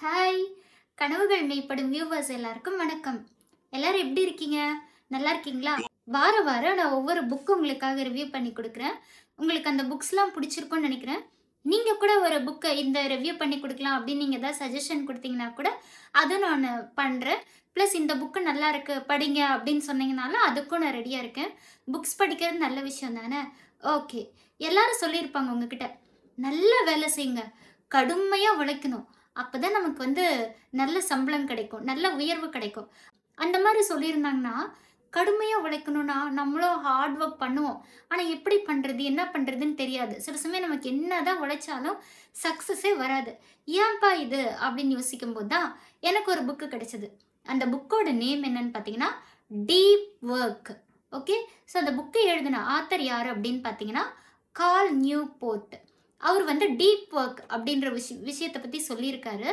Hi! கனவுகள் மெய்ப்படும் viewers எல்லாருக்கும் வணக்கம். எல்லாரும் எப்படி இருக்கீங்க? நல்லா இருக்கீங்களா? வாரம் வாரம் நான் ஒவ்வொரு புக் உங்களுக்காக ரிவ்யூ பண்ணி குடுக்குறேன். உங்களுக்கு அந்த புக்ஸ்லாம் பிடிச்சிருக்கும்னு நினைக்கிறேன். நீங்க கூட ஒரு புக்க இந்த ரிவ்யூ பண்ணி குடுக்கலாம் அப்படின்னு நீங்க ஏதாவது சஜஷன் குடுத்தீங்கன்னா கூட, அத நானு பண்றேன். பிளஸ் இந்த புக் நல்லா இருக்கு படிங்க அப்படின்னு சொன்னீங்கனாலும் அதுக்கும் நான் ரெடியா இருக்கேன். புக்ஸ் படிக்கிறது நல்ல விஷயம் தானே? ஓகே. எல்லாரும் சொல்லியிருப்பாங்க உங்ககிட்ட, "நல்ல வேலை செய்யுங்க. கடுமையா உழைக்கணும். அப்பதான் நமக்கு நல்ல சம்பளம் கிடைக்கும். நல்ல உயர்வு கிடைக்கும்." அந்த மாரி சொல்லியிருந்தாங்கன்னா, கடுமையா உழைக்கணும்னா, நம்மளும் ஹார்ட் ஒர்க் பண்ணுவோம். ஆனா எப்படி பண்றது? என்ன பண்றதுன்னு தெரியாது. சில சமயம் நமக்கு என்னதான் உழைச்சாலும் சக்சஸே வராது. "ஏன்பா இது?" அப்படின்னு யோசிக்கும்போது தான் எனக்கு ஒரு புக் கிடைச்சது. அந்த புக்கோட நேம் என்னன்னு பார்த்தீங்கன்னா, டீப் வொர்க். ஓகே. ஸோ அந்த புக்க எழுதின ஆத்தர் யாரு அப்படின்னு பார்த்தீங்கன்னா, கார்ல் நியூபோர்ட். அவர் டீப் வொர்க் அப்படின்ற விஷயத்த பத்தி சொல்லியிருக்காரு.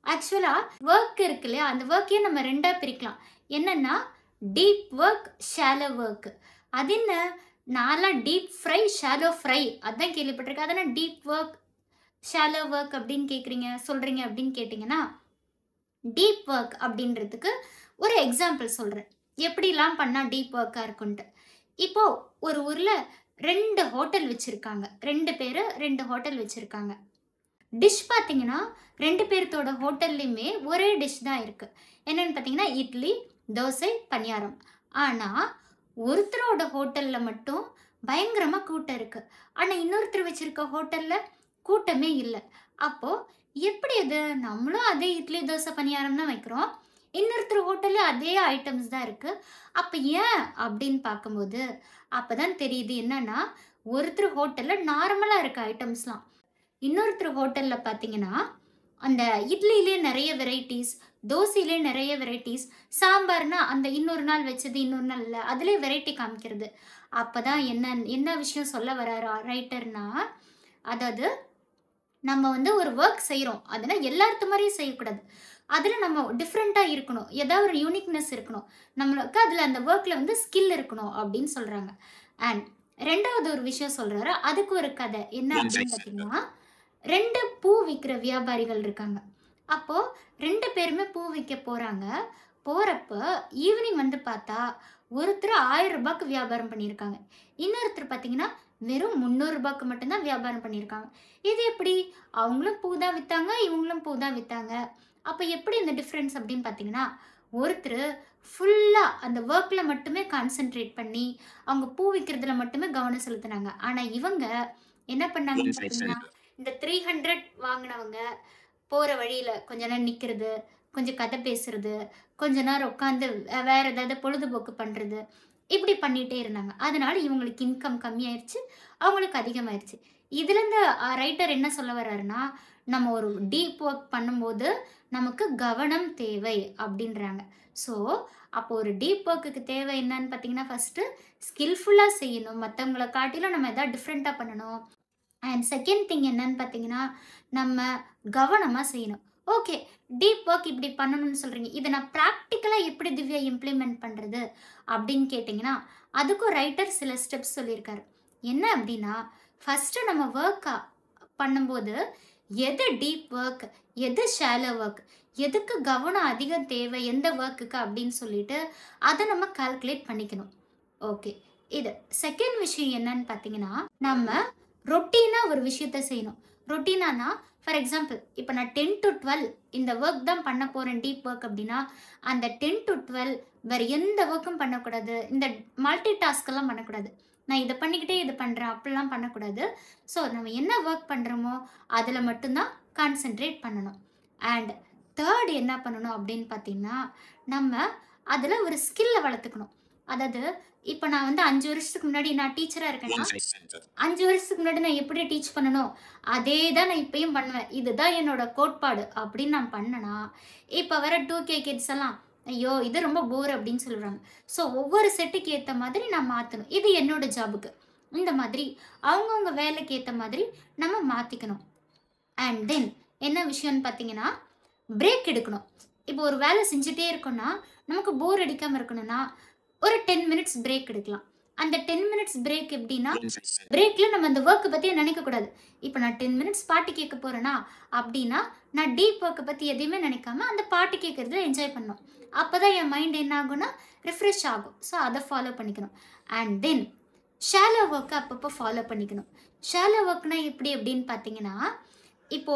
ஆக்சுவலா வொர்க் இருக்கு இல்லையா? அந்த வொர்க்கையே நம்ம 2ஆ பிரிக்கலாம். என்னன்னா, டீப் வொர்க், ஷாலோ வொர்க். அது என்ன? நான்லாம் டீப் ஃப்ரை, ஷாலோ ஃப்ரை அதான் கேள்விப்பட்டிருக்கேன். அது என்ன டீப் வொர்க், ஷாலோ வொர்க் அப்படின்னு சொல்றீங்க அப்படின்னு கேட்டீங்கன்னா, டீப் வொர்க் அப்படின்றதுக்கு ஒரு எக்ஸாம்பிள் சொல்றேன். எப்படிலாம் பண்ணா டீப் வொர்க்கா இருக்குன்ட்டு. இப்போ ஒரு ஊர்ல 2 ஹோட்டல் வச்சிருக்காங்க. 2 பேரு 2 ஹோட்டல் வச்சிருக்காங்க. டிஷ் பார்த்தீங்கன்னா, 2 பேர்த்தோட ஹோட்டல்லயுமே ஒரே டிஷ் தான் இருக்கு. என்னன்னு பார்த்தீங்கன்னா, இட்லி, தோசை, பணியாரம். ஆனா, ஒருத்தரோட ஹோட்டல்ல மட்டும் பயங்கரமா கூட்டம் இருக்கு. ஆனா, இன்னொருத்தர் வச்சிருக்க ஹோட்டல்ல கூட்டமே இல்ல. அப்போ எப்படி அது? நம்மளும் அதே இட்லி, தோசை, பணியாரம் தான் வைக்கிறோம். இன்னொருத்தர் ஹோட்டல்ல அதே ஐட்டம்ஸ் தான் இருக்கு. அப்ப ஏன் அப்படின்னு பார்க்கும்போது, அப்பதான் தெரியுது என்னன்னா, ஒருத்தர் ஹோட்டல்ல நார்மலா இருக்க ஐட்டம்ஸ்லாம். இன்னொருத்தர் ஹோட்டல்ல பார்த்தீங்கன்னா, அந்த இட்லியிலே நெறைய வெரைட்டீஸ், தோசையிலே நெறைய வெரைட்டீஸ், சாம்பார்னா அந்த இன்னொரு நாள் வச்சது இன்னொரு நாள் இல்ல. அதிலே வெரைட்டி காமிக்கிறது. அப்பதான் என்ன விஷயம் சொல்ல வராரு ரைட்டர்னா, அதாவது நம்ம ஒரு வொர்க் செய்றோம். அதுனா எல்லார்த்து மாரியும் செய்யக்கூடாது. அதுல நம்ம டிஃபரெண்ட்டா இருக்கணும். ஏதாவது ஒரு யூனிக்னெஸ் இருக்கணும். நம்மளுக்கு அதுல அந்த வொர்க்ல ஸ்கில் இருக்கணும் அப்படின்னு சொல்றாங்க. அண்ட் 2வது ஒரு விஷயம் சொல்றாரு. அதுக்கு ஒரு கதை. என்ன அப்படின்னு பார்த்தீங்கன்னா, 2 பூ விக்கிற வியாபாரிகள் இருக்காங்க. அப்போ 2 பேருமே பூ விக்க போறாங்க. போறப்ப ஈவினிங் பார்த்தா, ஒருத்தர் ரூ. 1000க்கு வியாபாரம் பண்ணியிருக்காங்க. இன்னொருத்தர் பார்த்தீங்கன்னா, வெறும் ரூ. 300க்கு மட்டும் தான் வியாபாரம் பண்ணியிருக்காங்க. இது எப்படி? அவங்களும் பூ தான் வித்தாங்க, இவங்களும் பூ தான் வித்தாங்க. அப்ப எப்படி இந்த டிஃபரன்ஸ் அப்படின்னு பார்த்தீங்கன்னா, ஒருத்தரு ஃபுல்லா அந்த வொர்க்ல மட்டுமே கான்சன்ட்ரேட் பண்ணி, அவங்க பூ விக்கிறதுல மட்டுமே கவனம் செலுத்துனாங்க. ஆனா இவங்க என்ன பண்ணாங்கன்னு பார்த்தீங்கன்னா, இந்த 300 வாங்குனவங்க போற வழியில கொஞ்ச நேரம் நிக்கிறது, கொஞ்சம் கதை பேசுறது, கொஞ்ச நேரம் உட்காந்து வேற ஏதாவது பொழுதுபோக்கு பண்றது, இப்படி பண்ணிட்டே இருந்தாங்க. அதனால இவங்களுக்கு இன்கம் கம்மியாயிருச்சு, அவங்களுக்கு அதிகமாயிருச்சு. இதுலருந்து ரைட்டர் என்ன சொல்ல வர்றாருன்னா, நம்ம ஒரு டீப் ஒர்க் பண்ணும்போது, நமக்கு கவனம் தேவை அப்படின்றாங்க. ஸோ, அப்போ ஒரு டீப் ஒர்க்குக்கு தேவை என்னன்னு பார்த்தீங்கன்னா, ஃபர்ஸ்ட்டு ஸ்கில்ஃபுல்லா செய்யணும். மத்தவங்கள காட்டிலும் நம்ம எதாவது டிஃபரெண்ட்டா பண்ணணும். அண்ட் செகண்ட் திங் என்னன்னு பார்த்தீங்கன்னா, நம்ம கவனமா செய்யணும். ஓகே. டீப் ஒர்க் இப்படி பண்ணணும்னு சொல்றீங்க. இத நான் பிராக்டிகலா எப்படி திவ்யா இம்ப்ளிமெண்ட் பண்றது? அப்படின்னு கேட்டீங்கன்னா, அதுக்கும் ரைட்டர் சில ஸ்டெப்ஸ் சொல்லியிருக்காரு. என்ன அப்படின்னா, ஃபர்ஸ்ட்டு நம்ம வொர்க்க பண்ணும்போது, எது டீப் ஒர்க், எது ஷாலோ ஒர்க், எதுக்கு கவனம் அதிகம் தேவை, எந்த ஒர்க்குக்கு அப்படின்னு சொல்லிட்டு, அத நம்ம கால்குலேட் பண்ணிக்கணும். ஓகே. இது. செகண்ட் விஷயம் என்னன்னு பார்த்தீங்கன்னா, நம்ம ரொட்டீனா ஒரு விஷயத்த செய்யணும். ரொட்டீனானா, ஃபார் எக்ஸாம்பிள் இப்ப நான் 10 டூ 12 இந்த வொர்க் தான் பண்ண போறேன் டீப் வொர்க் அப்படின்னா, அந்த 10 டூ 12 வேற எந்த வொர்க்கும் பண்ணக்கூடாது. இந்த மல்டி டாஸ்க்லாம் பண்ணக்கூடாது. நான் இத பண்ணிக்கிட்டே இத பண்றேன் அப்படிலாம் பண்ணக்கூடாது. ஸோ நம்ம என்ன வொர்க் பண்றோமோ, அதுல மட்டும் தான் கான்சன்ட்ரேட் பண்ணணும். அண்ட் 3 என்ன பண்ணணும் அப்படின்னு பார்த்தீங்கன்னா, நம்ம அதுல ஒரு ஸ்கில்ல வளர்த்துக்கணும். அதாவது இப்ப நான் 5 வருஷத்துக்கு முன்னாடி நான் டீச்சரா இருக்கேன்னா, 5 வருஷத்துக்கு முன்னாடி நான் எப்படி டீச் பண்ணனோ, அதே தான் நான் இப்பயும் பண்ணுவேன். இதுதான் என்னோட கோட்பாடு அப்படின்னு நான் பண்ணேன்னா, இப்ப வர 2K கிட்ஸ் எல்லாம், "ஐயோ! இது ரொம்ப போர்" அப்படின்னு சொல்றாங்க. ஸோ ஒவ்வொரு செட்டுக்கு ஏத்த மாதிரி நான் மாத்தணும். இது என்னோட ஜாபுக்கு. இந்த மாதிரி அவங்கவங்க வேலைக்கு ஏத்த மாதிரி நம்ம மாத்திக்கணும். அண்ட் தென் என்ன விஷயம்னு பார்த்தீங்கன்னா, பிரேக் எடுக்கணும். இப்போ ஒரு வேலை செஞ்சுட்டே இருக்கோம்னா, நமக்கு போர் அடிக்காம இருக்கணும்னா, ஒரு 10 மினிட்ஸ் பிரேக் எடுக்கலாம். அந்த 10 மினிட்ஸ் பிரேக் எப்படின்னா, பிரேக்ல நம்ம அந்த ஒர்க்கை பத்தி நினைக்கக்கூடாது. இப்போ நான் 10 மினிட்ஸ் பாட்டு கேட்க போறேனா அப்படின்னா, நான் டீப் ஒர்க்கை பத்தி எதையுமே நினைக்காம அந்த பாட்டு கேட்கறதுல என்ஜாய் பண்ணணும். அப்பதான் என் மைண்ட் என்ன ஆகும்னா ரிஃப்ரெஷ் ஆகும். ஸோ அதை ஃபாலோ பண்ணிக்கணும். அண்ட் தென் ஷாலோ ஒர்க்கை அப்பப்போ ஃபாலோ பண்ணிக்கணும். ஷாலோ ஒர்க்னா எப்படி அப்படின்னு பார்த்தீங்கன்னா, இப்போ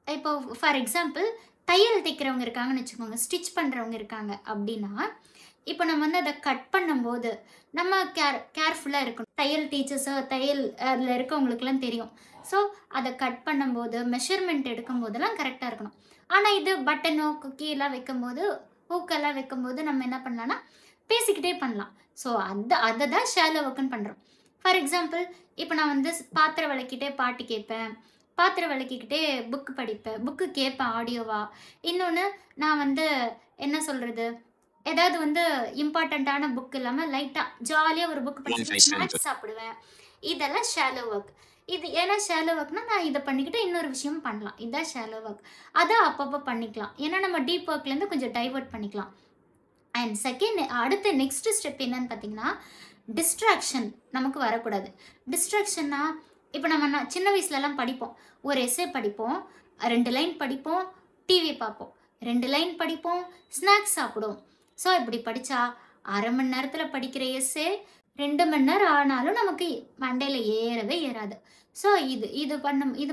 இப்போ ஃபார் எக்ஸாம்பிள் தையல் தைக்கிறவங்க இருக்காங்கன்னு வச்சுக்கோங்க, ஸ்டிச் பண்ணுறவங்க இருக்காங்க அப்படின்னா, இப்போ நம்ம வந்து அதை கட் பண்ணும்போது நம்ம கேர்ஃபுல்லாக இருக்கணும். தையல் டீச்சர்ஸோ தையல் அதில் இருக்கவங்களுக்குலாம் தெரியும். ஸோ அதை கட் பண்ணும்போது மெஷர்மெண்ட் எடுக்கும் போதெல்லாம் கரெக்டாக இருக்கணும். ஆனால் இது பட்டனோ குக்கீலாம் வைக்கும்போது ஹூக்கெல்லாம் வைக்கும்போது நம்ம என்ன பண்ணலான்னா பேசிக்கிட்டே பண்ணலாம். ஸோ அதை தான் ஷாலோ ஒர்க்குன்னு பண்ணுறோம். ஃபார் எக்ஸாம்பிள் இப்போ நான் வந்து பாத்திரம் விளக்கிட்டே பாட்டு கேட்பேன், பாத்திரம் விளக்கிக்கிட்டே புக்கு படிப்பேன், புக்கு கேட்பேன் ஆடியோவா. இன்னொன்று நான் வந்து என்ன சொல்கிறது, ஏதாவது வந்து இம்பார்ட்டண்ட்டான புக் இல்லாமல் லைட்டாக ஜாலியாக ஒரு புக் படிச்சுட்டு ஸ்நாக்ஸ் சாப்பிடுவேன். இதெல்லாம் ஷாலோ ஒர்க். இது ஏன்னா ஷாலோ ஒர்க்னா நான் இதை பண்ணிக்கிட்டு இன்னொரு விஷயம் பண்ணலாம். இதுதான் ஷாலோ ஒர்க். அதை அப்பப்போ பண்ணிக்கலாம். ஏன்னா நம்ம டீப் ஒர்க்லேருந்து கொஞ்சம் டைவர்ட் பண்ணிக்கலாம். அண்ட் அடுத்த நெக்ஸ்ட் ஸ்டெப் என்னன்னு பார்த்தீங்கன்னா, டிஸ்ட்ராக்ஷன் நமக்கு வரக்கூடாது. டிஸ்ட்ராக்ஷன்னா இப்போ நம்ம சின்ன வயசுலலாம் படிப்போம். ஒரு எஸ்ஸே படிப்போம், 2 லைன் படிப்போம், டிவி பார்ப்போம், 2 லைன் படிப்போம், ஸ்நாக்ஸ் சாப்பிடுவோம். ஸோ இப்படி படித்தா 1/2 மணி நேரத்தில் படிக்கிற எஸ்ஸே 2 மணி நேரம் ஆனாலும் நமக்கு மண்டையில் ஏறவே ஏறாது. ஸோ இது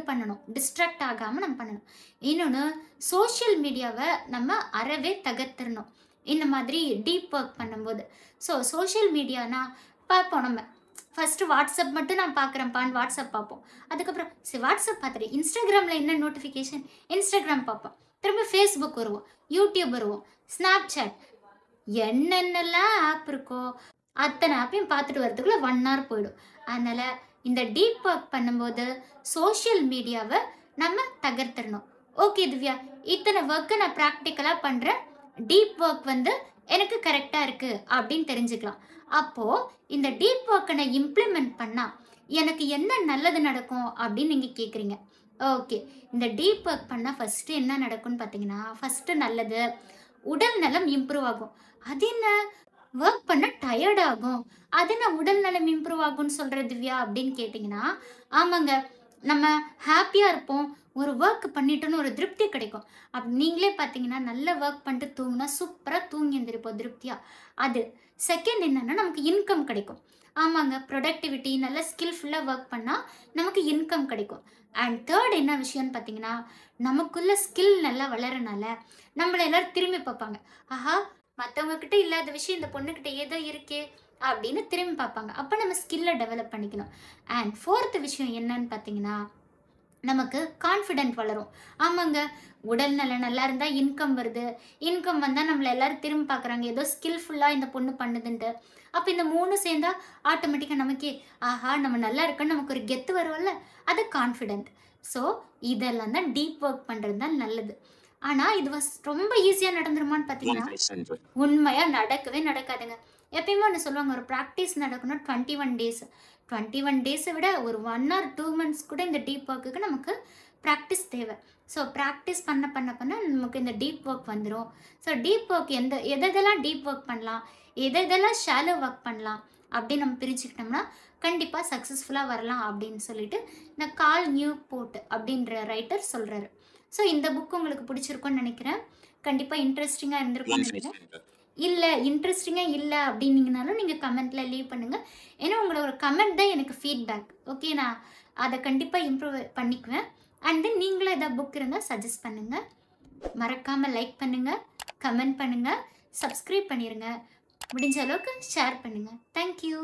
பண்ணணும். டிஸ்ட்ராக்ட் ஆகாமல் நம்ம பண்ணணும். இன்னொன்று சோஷியல் மீடியாவை நம்ம அறவே தகர்த்துடணும் இந்த மாதிரி டீப் ஒர்க் பண்ணும்போது. ஸோ சோஷியல் மீடியானா பார்ப்போம் நம்ம. ஃபஸ்ட்டு வாட்ஸ்அப் மட்டும் நான் பார்க்குறேன்ப்பான்னு வாட்ஸ்அப் பார்ப்போம். அதுக்கப்புறம் சரி வாட்ஸ்அப் பார்த்துட்டு இன்ஸ்டாகிராமில் என்ன நோட்டிஃபிகேஷன், இன்ஸ்டாகிராம் பார்ப்போம். திரும்ப ஃபேஸ்புக் வருவோம், யூடியூப் வருவோம், ஸ்னாப் சாட், என்னென்னலாம் ஆப் இருக்கோ அத்தனை ஆப்பையும் பார்த்துட்டு வரதுக்குள்ளே 1 hour போயிடும். அதனால் இந்த டீப் ஒர்க் பண்ணும்போது சோஷியல் மீடியாவை நம்ம தகர்த்துடணும். ஓகே திவ்யா, இத்தனை ஒர்க்கை நான் ப்ராக்டிக்கலாக பண்ணுறேன், டீப் ஒர்க் வந்து எனக்கு கரெக்டாக இருக்குது அப்படின்னு தெரிஞ்சுக்கலாம். அப்போது இந்த டீப் ஒர்க்கை நான் இம்ப்ளிமெண்ட் பண்ணால் எனக்கு என்ன நல்லது நடக்கும் அப்படின்னு நீங்கள் கேட்குறீங்க. ஓகே, இந்த டீப் ஒர்க் பண்ணால் ஃபஸ்ட்டு என்ன நடக்கும்னு பார்த்தீங்கன்னா, ஃபஸ்ட்டு நல்லது, உடல் நலம் இம்ப்ரூவ் ஆகும். அது என்ன ஒர்க் பண்ண டயர்ட் ஆகும், அது என்ன உடல் நலம் இம்ப்ரூவ் ஆகும்னு சொல்கிற திவ்யா அப்படின்னு கேட்டிங்கன்னா, ஆமாங்க, நம்ம ஹாப்பியாக இருப்போம், ஒரு ஒர்க் பண்ணிட்டோன்னு ஒரு திருப்தி கிடைக்கும். அப்படி நீங்களே பார்த்தீங்கன்னா நல்ல ஒர்க் பண்ணிட்டு தூங்கினா சூப்பராக தூங்கி எழுந்திருப்போம் திருப்தியாக. அது செகண்ட் என்னென்னா நமக்கு இன்கம் கிடைக்கும். ஆமாங்க, ப்ரொடக்டிவிட்டி நல்ல ஸ்கில்ஃபுல்லாக ஒர்க் பண்ணால் நமக்கு இன்கம் கிடைக்கும். அண்ட் தேர்ட் என்ன விஷயம்னு பார்த்தீங்கன்னா, நமக்குள்ள ஸ்கில் நல்லா வளரனால நம்மளை எல்லோரும் திரும்பி பார்ப்பாங்க. ஆஹா, மற்றவங்கக்கிட்ட இல்லாத விஷயம் இந்த பொண்ணுக்கிட்ட ஏதோ இருக்கே அப்படின்னு திரும்பி பார்ப்பாங்க. அப்போ நம்ம ஸ்கில்லை டெவலப் பண்ணிக்கணும். அண்ட் ஃபோர்த்து விஷயம் என்னன்னு பார்த்தீங்கன்னா, நமக்கு கான்ஃபிடென்ட் வளரும். ஆமாங்க, உடல் நலம் நல்லா இருந்தால் இன்கம் வருது, இன்கம் வந்தால் நம்மளை எல்லோரும் திரும்பி பார்க்குறாங்க, ஏதோ ஸ்கில்ஃபுல்லாக இந்த பொண்ணு பண்ணுதுன்ட்டு. அப்போ இந்த 3 சேர்ந்தால் ஆட்டோமேட்டிக்காக நமக்கே ஆஹா நம்ம நல்லா இருக்கோன்னு நமக்கு ஒரு கெத்து வரும்ல, அது கான்ஃபிடென்ட். ஸோ இதெல்லாம் தான் டீப் ஒர்க் பண்ணுறது தான் நல்லது. ஆனால் இது ரொம்ப ஈஸியாக நடந்துருமான்னு பார்த்தீங்கன்னா உண்மையாக நடக்கவே நடக்காதுங்க. எப்பயுமே ஒன்று சொல்லுவாங்க, ஒரு ப்ராக்டிஸ் நடக்கணும் 21 days. 21 days விட ஒரு 1 or 2 months கூட இந்த டீப் ஒர்க்குக்கு நமக்கு ப்ராக்டிஸ் தேவை. ஸோ ப்ராக்டிஸ் பண்ண நமக்கு இந்த டீப் ஒர்க் வந்துடும். ஸோ டீப் ஒர்க் எதெல்லாம் டீப் ஒர்க் பண்ணலாம், எதெல்லாம் ஷாலோ ஒர்க் பண்ணலாம் அப்படின்னு நம்ம பிரிச்சுக்கிட்டோம்னா கண்டிப்பாக சக்ஸஸ்ஃபுல்லாக வரலாம் அப்படின்னு சொல்லிட்டு இந்த கால் நியூபோர்ட் அப்படின்ற ரைட்டர் சொல்கிறாரு. ஸோ இந்த புக் உங்களுக்கு பிடிச்சிருக்கும்னு நினைக்கிறேன். கண்டிப்பாக இன்ட்ரெஸ்டிங்காக இருந்திருக்கும்னு நினைக்கிறேன். இல்லை இன்ட்ரெஸ்டிங்காக இல்லை அப்படின்னீங்கனாலும் நீங்கள் கமெண்ட்டில் லீவ் பண்ணுங்கள். ஏன்னா உங்களோட கமெண்ட் தான் எனக்கு ஃபீட்பேக். ஓகே, நான் அதை கண்டிப்பாக இம்ப்ரூவ் பண்ணிக்குவேன். அண்ட் தென் நீங்களும் எதாவது புக் இருந்தால் சஜஸ்ட் பண்ணுங்கள். மறக்காமல் லைக் பண்ணுங்கள், கமெண்ட் பண்ணுங்கள், சப்ஸ்கிரைப் பண்ணிடுங்க, முடிஞ்ச அளவுக்கு ஷேர் பண்ணுங்கள். தேங்க்யூ.